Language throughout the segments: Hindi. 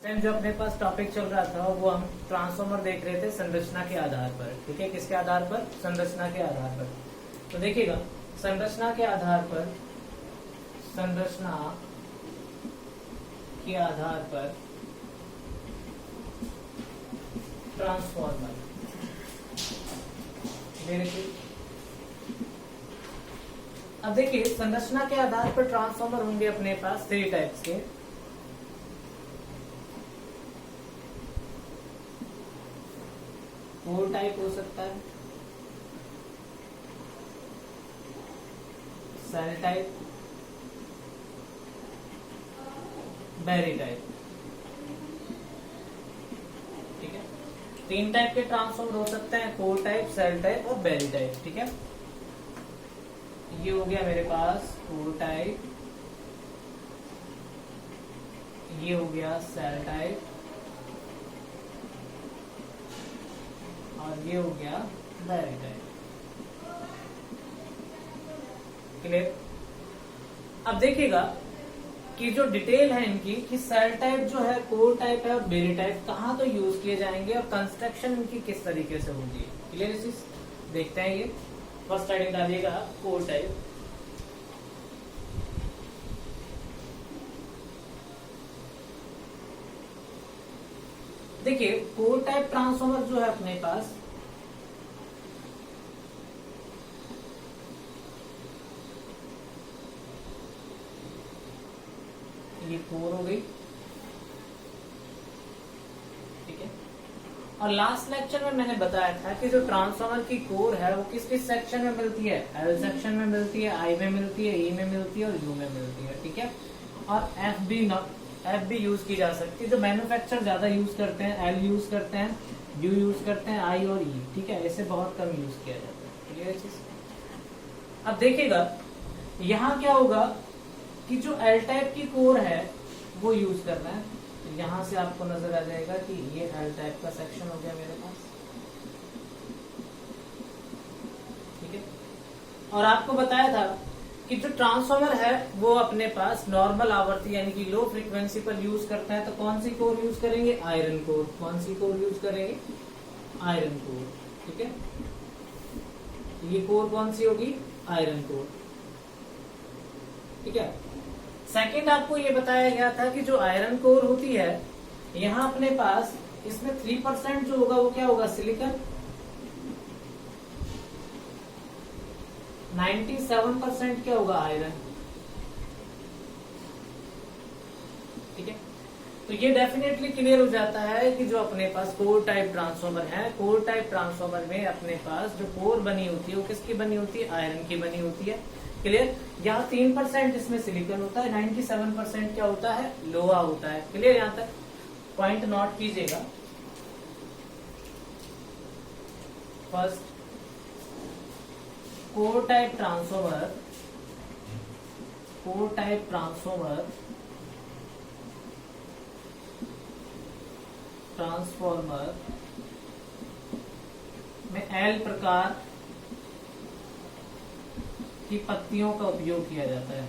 टाइम जो अपने पास टॉपिक चल रहा था वो हम ट्रांसफॉर्मर देख रहे थे संरचना के आधार पर। ठीक है, किसके आधार पर? संरचना के आधार पर। तो देखिएगा, संरचना के आधार पर ट्रांसफॉर्मर अब देखिए, संरचना के आधार पर ट्रांसफॉर्मर होंगे अपने पास 3 टाइप्स के। कोर टाइप हो सकता है, सेल टाइप, बैरी टाइप। ठीक है, 3 टाइप के ट्रांसफॉर्मर हो सकते हैं, कोर टाइप, सेल टाइप और बैरी टाइप। ठीक है, ये हो गया मेरे पास कोर टाइप, ये हो गया सेल टाइप और ये हो गया बैरी टाइप। क्लियर? अब देखिएगा कि जो डिटेल है इनकी कि सेल टाइप जो है, कोर टाइप है और बेरी टाइप कहाँ तो यूज किए जाएंगे और कंस्ट्रक्शन इनकी किस तरीके से होगी। क्लियर? इस चीज देखते हैं। ये फर्स्ट हेडिंग डालिएगा कोर टाइप। देखिए, कोर टाइप ट्रांसफॉर्मर जो है अपने पास, ये कोर हो गई। ठीक है, और लास्ट लेक्चर में मैंने बताया था कि जो ट्रांसफॉर्मर की कोर है वो किस किस सेक्शन में मिलती है? एल सेक्शन में मिलती है, आई में मिलती है, ई में मिलती है और यू में मिलती है। ठीक है, और एफ भी यूज की जा सकती है। जो मैन्युफैक्चर ज्यादा यूज करते हैं, एल यूज करते हैं, यू यूज करते हैं, आई और ई। ठीक है, ऐसे बहुत कम यूज किया जाता है। क्लियर चीज? अब देखिएगा यहाँ क्या होगा कि जो एल टाइप की कोर है वो यूज करना है। तो यहां से आपको नजर आ जाएगा कि ये एल टाइप का सेक्शन हो गया मेरे पास। ठीक है, और आपको बताया था कि जो ट्रांसफॉर्मर है वो अपने पास नॉर्मल आवर्ती यानी कि लो फ्रीक्वेंसी पर यूज करता है। तो कौन सी कोर यूज करेंगे? Iron core. कौन सी कोर यूज करेंगे? Iron core. ठीक है, ये कोर कौन सी होगी? Iron core. ठीक है, सेकंड आपको ये बताया गया था कि जो आयरन कोर होती है यहां अपने पास इसमें 3% जो होगा वो क्या होगा? सिलिकॉन। 97% क्या होगा? आयरन। ठीक है, तो ये डेफिनेटली क्लियर हो जाता है कि जो अपने पास कोर टाइप ट्रांसफॉर्मर है, कोर टाइप ट्रांसफॉर्मर में अपने पास जो कोर बनी होती है वो किसकी बनी होती है? आयरन की बनी होती है। क्लियर? यहाँ 3% इसमें सिलिकॉन होता है, 97% क्या होता है? लोहा होता है। क्लियर? यहाँ तक पॉइंट नोट कीजिएगा। फर्स्ट, कोर टाइप ट्रांसफॉर्मर में एल प्रकार की पत्तियों का उपयोग किया जाता है।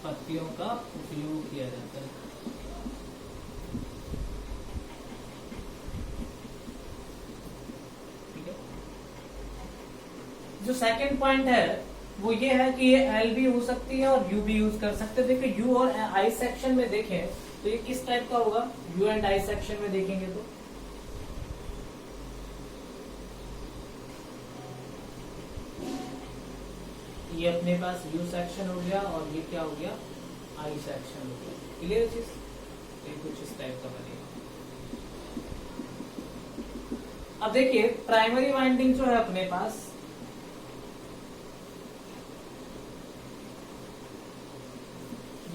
पत्तियों का उपयोग किया जाता है। ठीक है, जो सेकंड पॉइंट है वो ये है कि ये एल भी हो सकती है और यू भी यूज कर सकते हैं। देखिए, यू और आई सेक्शन में देखें तो ये किस टाइप का होगा? यू एंड आई सेक्शन में देखेंगे तो ये अपने पास यू सेक्शन हो गया और ये क्या हो गया? आई सेक्शन हो गया। क्लियर चीज? ये कुछ इस टाइप का बनेगा। अब देखिए, प्राइमरी वाइंडिंग जो है अपने पास,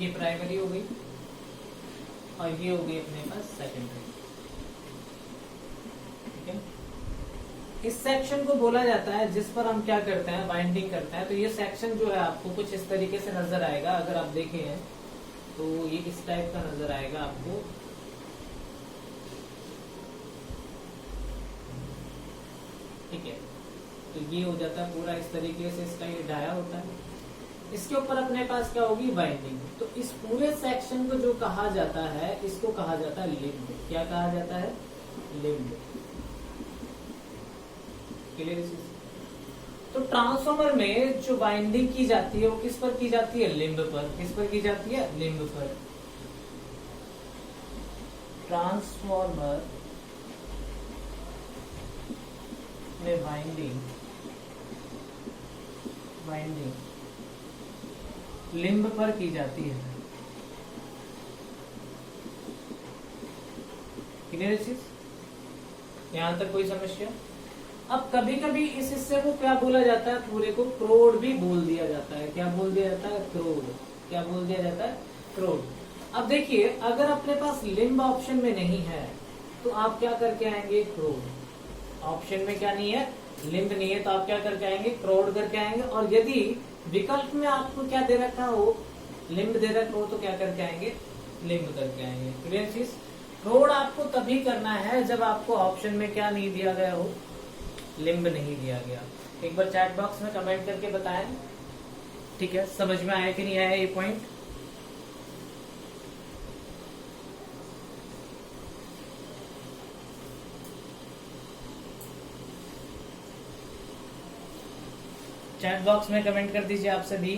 ये प्राइमरी हो गई और ये हो गई अपने पास सेकेंडरी। ठीक है, इस सेक्शन को बोला जाता है जिस पर हम क्या करते हैं? बाइंडिंग करते हैं। तो ये सेक्शन जो है आपको कुछ इस तरीके से नजर आएगा। अगर आप देखें तो ये इस टाइप का नजर आएगा आपको। ठीक है, तो ये हो जाता है पूरा इस तरीके से। इसका ये डाया होता है। इसके ऊपर अपने पास क्या होगी, वाइंडिंग। तो इस पूरे सेक्शन को जो कहा जाता है, इसको कहा जाता है लिम्ब। क्या कहा जाता है, लिम्ब। क्लियर? तो ट्रांसफॉर्मर में जो वाइंडिंग की जाती है वो किस पर की जाती है, लिम्ब पर। किस पर की जाती है, लिम्ब पर। ट्रांसफॉर्मर में वाइंडिंग लिम्ब पर की जाती है। क्लियर चीज? यहां तक कोई समस्या? अब कभी कभी इस हिस्से को क्या बोला जाता है, पूरे को क्रोड भी बोल दिया जाता है। क्या बोल दिया जाता है, क्रोड। क्या बोल दिया जाता है, क्रोड। अब देखिए, अगर अपने पास लिम्ब ऑप्शन में नहीं है तो आप क्या करके आएंगे, क्रोड। ऑप्शन में क्या नहीं है, लिम्ब नहीं है, तो आप क्या करके आएंगे, क्रोड करके आएंगे। और यदि विकल्प में आपको क्या दे रखा हो, लिम्ब दे रखा हो, तो क्या करके आएंगे, लिम्ब करके आएंगे। क्लियर चीज? क्रोड आपको तभी करना है जब आपको ऑप्शन में क्या नहीं दिया गया हो, लिम्ब नहीं दिया गया। एक बार चैट बॉक्स में कमेंट करके बताएं, ठीक है, समझ में आया कि नहीं आया ये पॉइंट। चैट बॉक्स में कमेंट कर दीजिए आप सभी।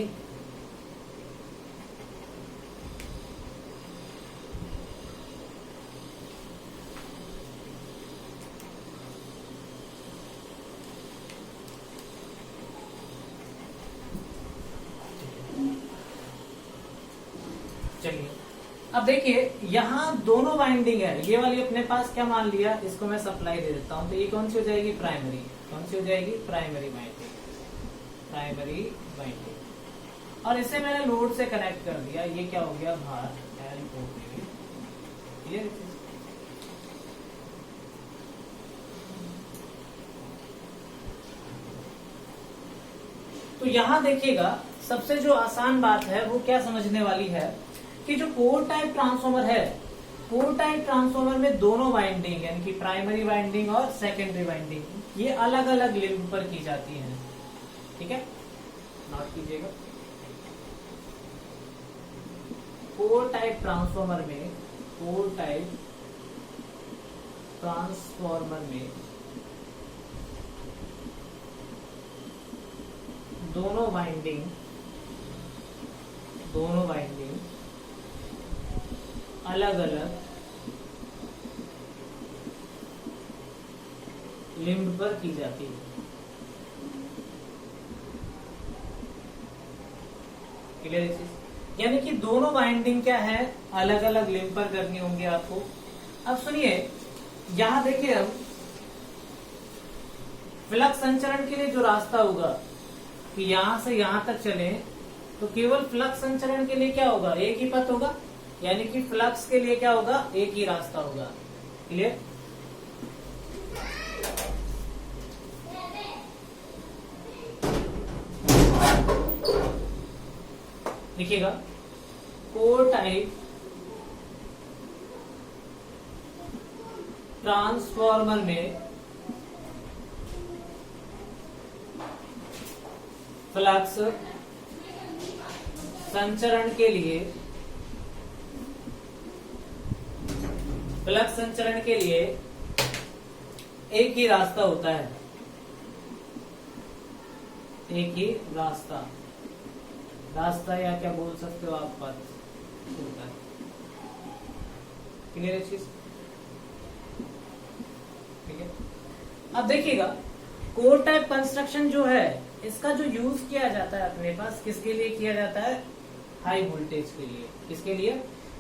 चलिए, अब देखिए यहाँ दोनों वाइंडिंग है। ये वाली अपने पास क्या मान लिया, इसको मैं सप्लाई दे देता हूं। तो ये कौन सी हो जाएगी, प्राइमरी। कौन सी हो जाएगी, प्राइमरी वाइंडिंग। Primary winding. और इसे मैंने लोड से कनेक्ट कर दिया। ये क्या हो गया, भार L। क्लियर? तो यहां देखिएगा, सबसे जो आसान बात है वो क्या समझने वाली है कि जो कोर टाइप ट्रांसफॉर्मर है, कोर टाइप ट्रांसफॉर्मर में दोनों वाइंडिंग यानी कि प्राइमरी वाइंडिंग और सेकेंडरी वाइंडिंग, ये अलग अलग लिंब पर की जाती है। ठीक है, नोट कीजिएगा। कोर टाइप ट्रांसफॉर्मर में, कोर टाइप ट्रांसफॉर्मर में दोनों वाइंडिंग अलग अलग लिंब पर की जाती है। क्लियर है? यानी कि दोनों वाइंडिंग क्या है, अलग अलग लिंब पर करनी होंगी आपको। अब सुनिए, यहां देखिए, हम फ्लक्स संचरण के लिए जो रास्ता होगा कि यहां से यहां तक चले, तो केवल फ्लक्स संचरण के लिए क्या होगा, एक ही पथ होगा। यानी कि फ्लक्स के लिए क्या होगा, एक ही रास्ता होगा। क्लियर? देखिएगा, कोर टाइप ट्रांसफॉर्मर में फ्लक्स संचरण के लिए, फ्लक्स संचरण के लिए एक ही रास्ता होता है। एक ही रास्ता या क्या बोल सकते हो आप, पथ होता है। क्लियर है चीज? ठीक है। अब देखिएगा, कोर टाइप कंस्ट्रक्शन जो है, इसका जो यूज किया जाता है अपने पास, किसके लिए किया जाता है, हाई वोल्टेज के लिए। किसके लिए?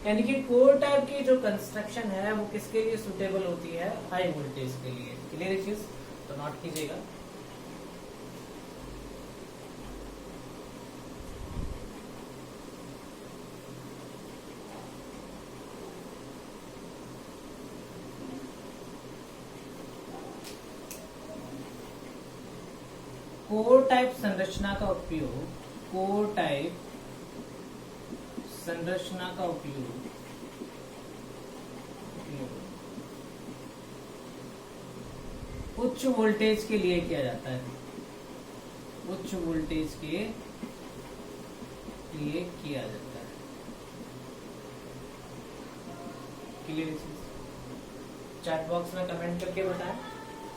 यानी कि कोर टाइप की जो कंस्ट्रक्शन है वो किसके लिए सुटेबल होती है, हाई वोल्टेज के लिए। क्लियर है चीज? तो नोट कीजिएगा। कोर टाइप संरचना का उपयोग, कोर टाइप संरचना का उपयोग उच्च वोल्टेज के लिए किया जाता है। उच्च वोल्टेज के लिए किया जाता है। क्लियर? चैट बॉक्स में कमेंट करके बताएं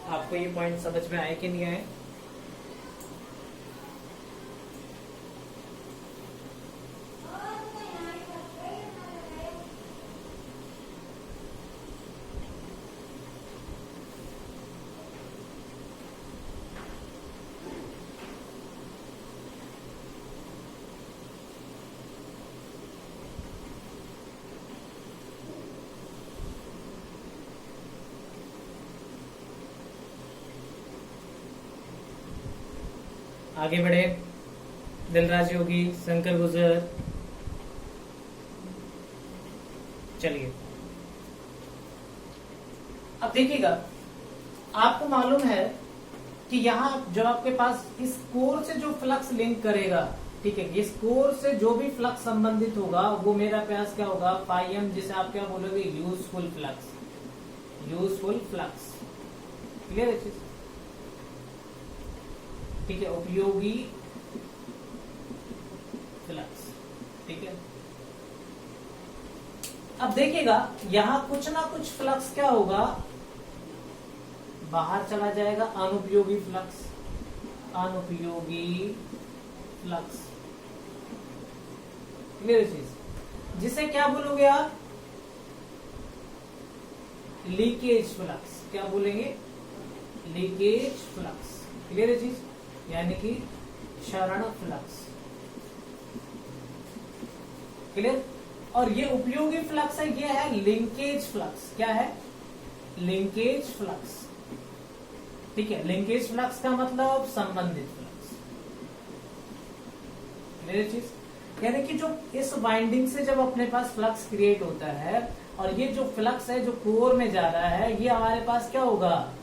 आपको ये पॉइंट समझ में आए कि नहीं आए। आगे बढ़े। दिलराज योगी, शंकर गुजर, चलिए अब देखिएगा, आपको मालूम है कि यहाँ जब आपके पास इस कोर से जो फ्लक्स लिंक करेगा, ठीक है, इस कोर से जो भी फ्लक्स संबंधित होगा वो मेरा पास क्या होगा, फाई एम, जिसे आप क्या बोलोगे, useful flux. Useful flux, clear है चीज? ठीक है, उपयोगी फ्लक्स, ठीक है। अब देखिएगा यहां कुछ ना कुछ फ्लक्स क्या होगा, बाहर चला जाएगा, अनुपयोगी फ्लक्स। अनुपयोगी फ्लक्स, क्लियर चीज, जिसे क्या बोलोगे आप, लीकेज फ्लक्स। क्या बोलेंगे, लीकेज फ्लक्स, क्लियर चीज, यानी कि क्षरण फ्लक्स, क्लियर। और ये उपयोगी फ्लक्स है, ये है लिंकेज फ्लक्स। क्या है, लिंकेज फ्लक्स, ठीक है। लिंकेज फ्लक्स का मतलब संबंधित फ्लक्स, मेरी चीज, यानी कि जो इस वाइंडिंग से जब अपने पास फ्लक्स क्रिएट होता है और ये जो फ्लक्स है जो कोर में जा रहा है, ये हमारे पास क्या होगा,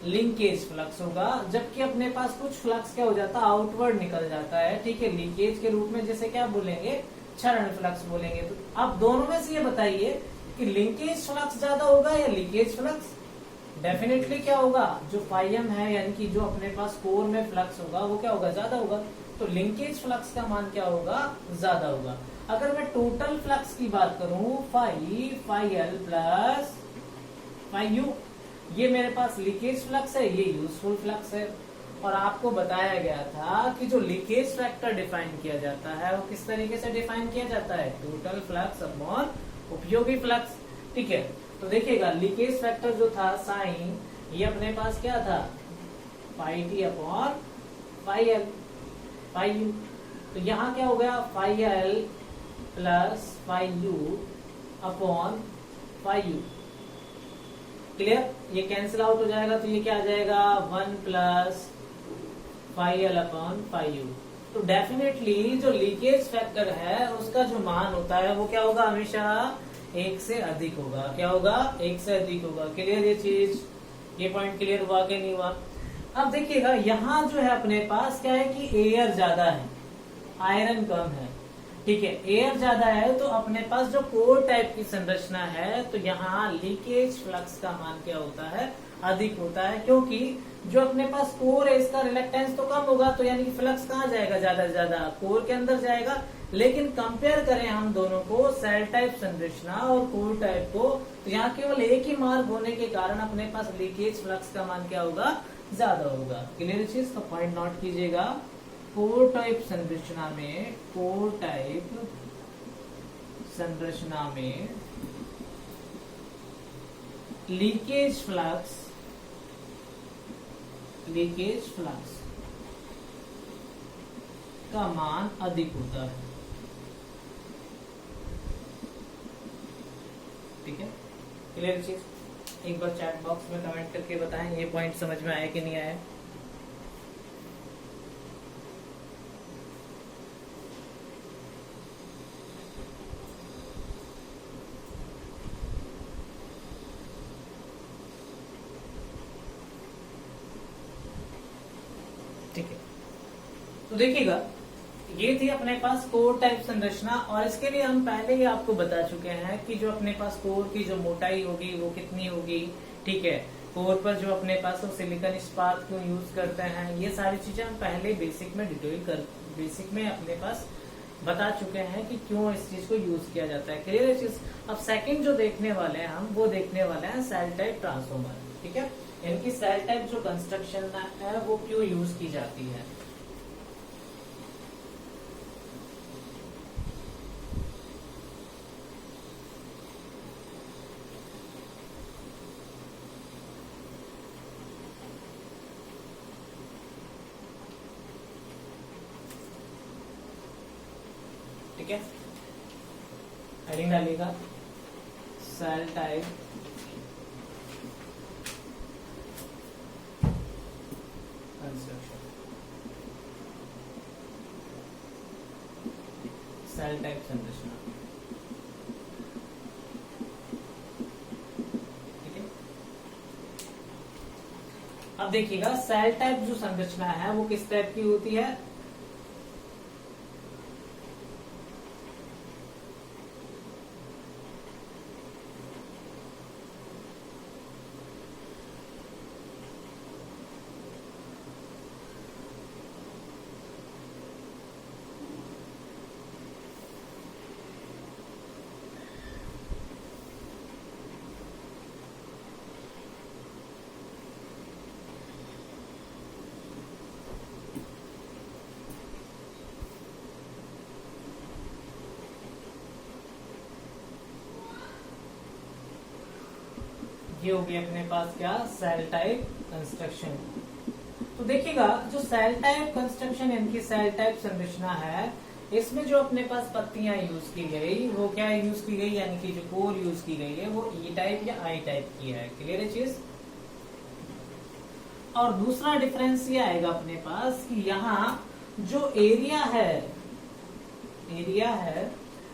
लिंकेज फ्लक्स होगा। जबकि अपने पास कुछ फ्लक्स क्या हो जाता है, आउटवर्ड निकल जाता है, ठीक है, लीकेज के रूप में, जैसे क्या बोलेंगे, क्षरण फ्लक्स बोलेंगे। तो आप दोनों में से ये बताइए कि लिंकेज फ्लक्स ज्यादा होगा या लीकेज फ्लक्स। डेफिनेटली क्या होगा, जो फाइम है, यानी कि जो अपने पास कोर में फ्लक्स होगा वो क्या होगा, ज्यादा होगा। तो लिंकेज फ्लक्स का मान क्या होगा, ज्यादा होगा। अगर मैं टोटल फ्लक्स की बात करूं, phi L plus phi U, ये मेरे पास लीकेज फ्लक्स है, ये यूजफुल फ्लक्स है। और आपको बताया गया था कि जो लीकेज फैक्टर डिफाइन किया जाता है वो किस तरीके से डिफाइन किया जाता है, टोटल फ्लक्स अपॉन उपयोगी फ्लक्स, ठीक है। तो देखिएगा लीकेज फैक्टर जो था साइन, ये अपने पास क्या था, phi T upon phi L, phi U. तो यहाँ क्या हो गया, phi L plus phi U upon phi U, clear. ये कैंसिल आउट हो जाएगा, तो ये क्या आ जाएगा, 1 plus phi L upon phi U. तो डेफिनेटली जो लीकेज फैक्टर है उसका जो मान होता है वो क्या होगा, हमेशा 1 से अधिक होगा। क्या होगा, 1 से अधिक होगा। क्लियर ये चीज, ये पॉइंट क्लियर हुआ कि नहीं हुआ। अब देखिएगा यहाँ जो है अपने पास क्या है कि एयर ज्यादा है, आयरन कम है, ठीक है। एयर ज्यादा है तो अपने पास जो कोर टाइप की संरचना है, तो यहाँ लीकेज फ्लक्स का मान क्या होता है, अधिक होता है, क्योंकि जो अपने पास कोर है इसका रिलेक्टेंस तो कम होगा, तो यानी कि फ्लक्स कहाँ जाएगा, ज्यादा से ज्यादा कोर के अंदर जाएगा। लेकिन कंपेयर करें हम दोनों को, सेल टाइप संरचना और कोर टाइप को, तो यहाँ केवल एक ही मार्ग होने के कारण अपने पास लीकेज फ्लक्स का मान क्या होगा, ज्यादा होगा। क्लियर चीज, तो पॉइंट नोट कीजिएगा। कोर टाइप संरचना में, कोर टाइप संरचना में लीकेज फ्लक्स का मान अधिक होता है, ठीक है। क्लियर चीज, एक बार चैट बॉक्स में कमेंट करके बताएं ये पॉइंट समझ में आया कि नहीं आया। ठीक है, तो देखिएगा ये थी अपने पास कोर टाइप संरचना, और इसके लिए हम पहले ही आपको बता चुके हैं कि जो अपने पास कोर की जो मोटाई होगी वो कितनी होगी, ठीक है। कोर पर जो अपने पास सिलिकॉन इस्पात क्यों यूज करते हैं, ये सारी चीजें हम पहले बेसिक में अपने पास बता चुके हैं कि क्यों इस चीज को यूज किया जाता है। क्लियर है चीज। अब सेकंड जो देखने वाले हैं हम, वो देखने वाले हैं सेल टाइप ट्रांसफॉर्मर। ठीक है, इनकी सेल टाइप जो कंस्ट्रक्शन है वो क्यों यूज की जाती है। ठीक है, हेडिंग डालिएगा cell type construction, cell type संरचना। ठीक है, अब देखिएगा सेल टाइप जो संरचना है वो किस टाइप की होती है। ये हो गया अपने पास क्या, सेल टाइप कंस्ट्रक्शन। तो देखिएगा जो सेल टाइप कंस्ट्रक्शन इनकी सेल टाइप संरचना है, इसमें जो अपने पास पत्तियां यूज की गई वो क्या यूज की गई, यानी कि जो कोर यूज की गई है वो ई टाइप या आई टाइप की है। क्लियर है चीज। और दूसरा डिफरेंस ये आएगा अपने पास कि यहाँ जो एरिया है,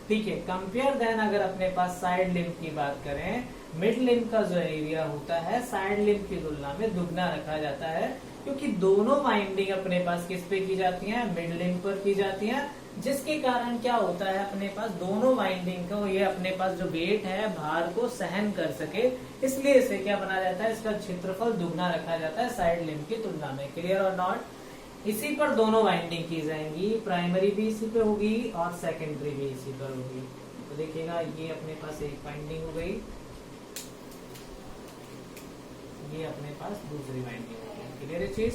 ठीक है, कंपेयर देन अगर अपने पास साइड लिम्ब की बात करें, मिड लिम्ब का जो एरिया होता है साइड लिम्ब की तुलना में दुगना रखा जाता है, क्योंकि दोनों वाइंडिंग अपने पास किस पे की जाती हैं, मिड लिम्ब पर की जाती हैं, जिसके कारण क्या होता है अपने पास दोनों वाइंडिंग को ये अपने पास जो वेट है भार को सहन कर सके, इसलिए इसे क्या बना जाता है, इसका क्षेत्रफल दुगना रखा जाता है साइड लिम्ब की तुलना में। क्लियर और नॉट। इसी पर दोनों वाइंडिंग की जाएंगी, प्राइमरी भी इसी पे होगी और सेकेंडरी भी इसी पर होगी। तो देखिएगा ये अपने पास एक वाइंडिंग हो गई, ये अपने पास दूसरी वाइंडिंग होगी। क्लियर है चीज।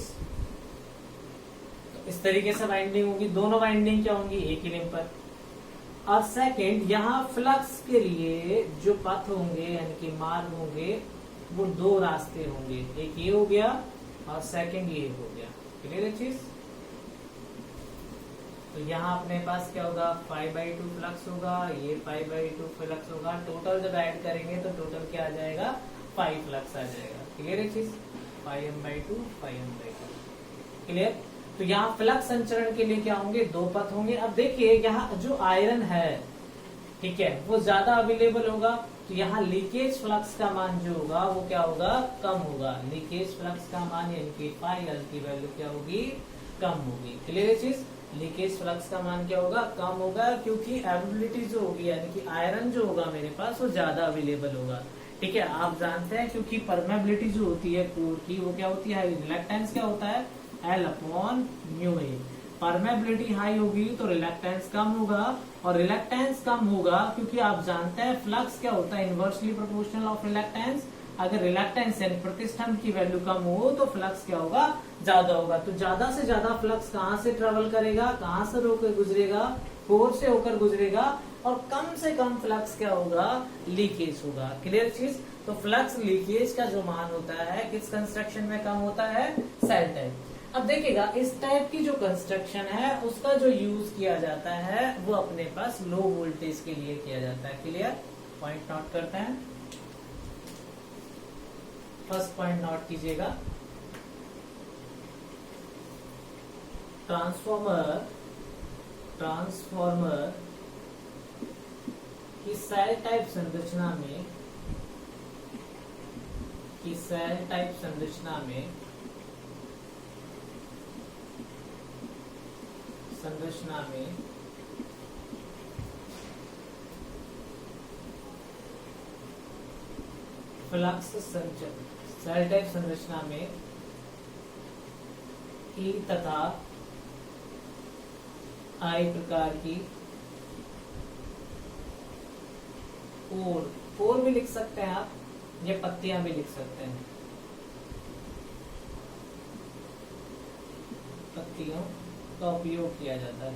तो इस तरीके से वाइंडिंग होगी, दोनों वाइंडिंग क्या होंगी, एक ही लिंक पर। और सेकंड, यहाँ फ्लक्स के लिए जो पथ होंगे यानी कि मार्ग होंगे वो दो रास्ते होंगे, एक ये हो गया और सेकंड ये हो गया। क्लियर है चीज। तो यहाँ अपने पास क्या होगा, 5/2 फ्लक्स होगा, ये 5/2 फ्लक्स होगा, टोटल जब ऐड करेंगे तो टोटल क्या आ जाएगा, 5 फ्लक्स आ जाएगा। क्लियर है चीज, 5m/2 5m/2। क्लियर। तो यहाँ फ्लक्स संचरण के लिए क्या होंगे, दो पथ होंगे। अब देखिए यहाँ जो आयरन है, ठीक है, वो ज्यादा अवेलेबल होगा, तो यहाँ लीकेज फ्लक्स का मान जो होगा वो क्या होगा, कम होगा। लीकेज फ्लक्स का मान यानी कि फाई की वैल्यू क्या होगी, कम होगी। क्लियर है चीज। लीकेज फ्लक्स का मान क्या होगा, कम होगा, क्योंकि एबिलिटी जो होगी यानी कि आयरन जो होगा मेरे पास वो ज्यादा अवेलेबल होगा। ठीक है, आप जानते हैं क्योंकि परमेबिलिटी जो होती है कोर की वो क्या होती है, रिलैक्टेंस क्या होता है, L/μA। परमेबिलिटी हाई होगी तो रिलैक्टेंस कम होगा, और रिलैक्टेंस कम होगा क्योंकि आप जानते हैं फ्लक्स क्या होता है, इनवर्सली प्रोपोर्शनल ऑफ रिलैक्टेंस। अगर रिलैक्टेंस यानी प्रतिष्ठम की वैल्यू कम हो तो फ्लक्स क्या होगा, ज्यादा होगा। तो ज्यादा से ज्यादा फ्लक्स कहाँ से ट्रेवल करेगा, कहाँ से होकर गुजरेगा, कोर से होकर गुजरेगा, और कम से कम फ्लक्स क्या होगा, लीकेज होगा। क्लियर चीज। तो फ्लक्स लीकेज का जो मान होता है किस कंस्ट्रक्शन में कम होता है, सेल टाइप। अब देखिएगा इस टाइप की जो कंस्ट्रक्शन है उसका जो यूज किया जाता है वो अपने पास लो वोल्टेज के लिए किया जाता है। क्लियर। पॉइंट नोट करते हैं, फर्स्ट पॉइंट नोट कीजिएगा, ट्रांसफॉर्मर की सेल टाइप संरचना में, फ्लक्स संचरण, सेल टाइप संरचना में ई तथा आई प्रकार की कोर, कोर भी लिख सकते हैं आप, ये पत्तियां भी लिख सकते हैं, पत्तियों का उपयोग किया जाता है।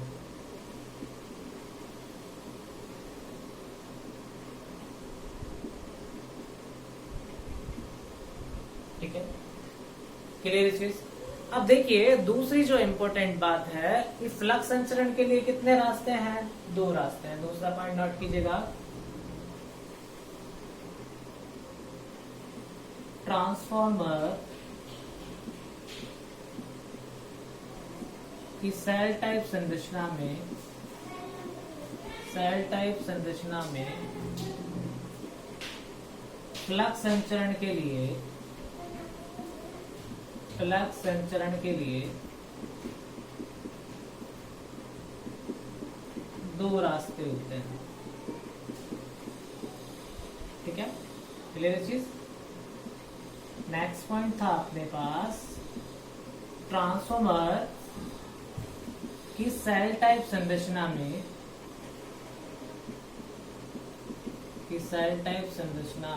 ठीक है, क्लियर चीज। अब देखिए दूसरी जो इंपॉर्टेंट बात है कि फ्लक्स संचरण के लिए कितने रास्ते हैं, 2 रास्ते हैं। दूसरा पॉइंट नोट कीजिएगा, ट्रांसफॉर्मर की सेल टाइप संरचना में फ्लक्स संचरण के लिए 2 रास्ते होते हैं। ठीक है, क्लियर चीज। नेक्स्ट पॉइंट था अपने पास ट्रांसफॉर्मर की सेल टाइप संरचना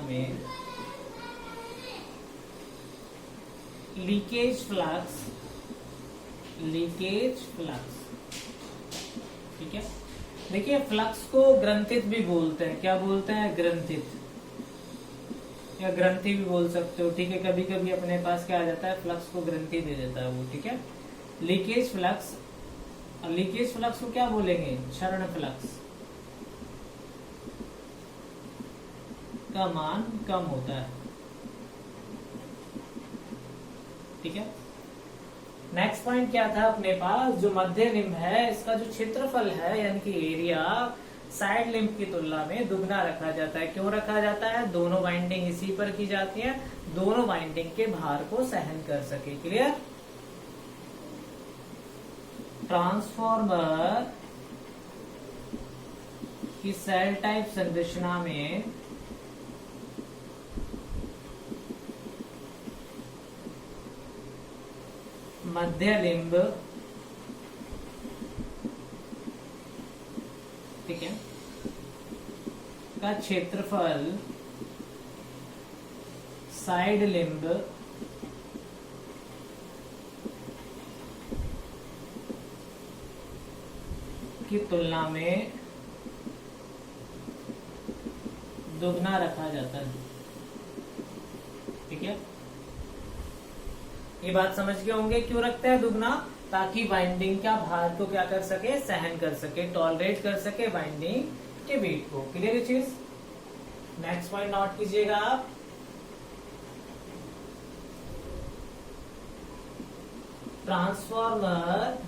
में लीकेज फ्लक्स। ठीक है, देखिए फ्लक्स को ग्रंथित भी बोलते हैं। क्या बोलते हैं? ग्रंथित, या ग्रंथि भी बोल सकते हो। ठीक है, कभी कभी अपने पास क्या आ जाता है, फ्लक्स को ग्रंथि दे देता है वो। ठीक है, लीकेज फ्लक्स को क्या बोलेंगे? क्षरण फ्लक्स का मान कम होता है। ठीक है, नेक्स्ट पॉइंट क्या था अपने पास, जो मध्य लिम्ब है इसका जो क्षेत्रफल है यानी कि एरिया साइड लिम्ब की तुलना में दुगना रखा जाता है। क्यों रखा जाता है? दोनों बाइंडिंग इसी पर की जाती है, दोनों बाइंडिंग के भार को सहन कर सके। क्लियर। ट्रांसफॉर्मर की सेल टाइप संरचना में मध्य लिम्ब, ठीक है, का क्षेत्रफल साइड लिम्ब की तुलना में दुगना रखा जाता है। ठीक है, ये बात समझ गए होंगे क्यों रखते हैं दुगना? ताकि बाइंडिंग का भार को क्या कर सके, सहन कर सके, टॉलरेट कर सके बाइंडिंग के वेट को। क्लियर चीज। नेक्स्ट पॉइंट नोट कीजिएगा आप, ट्रांसफॉर्मर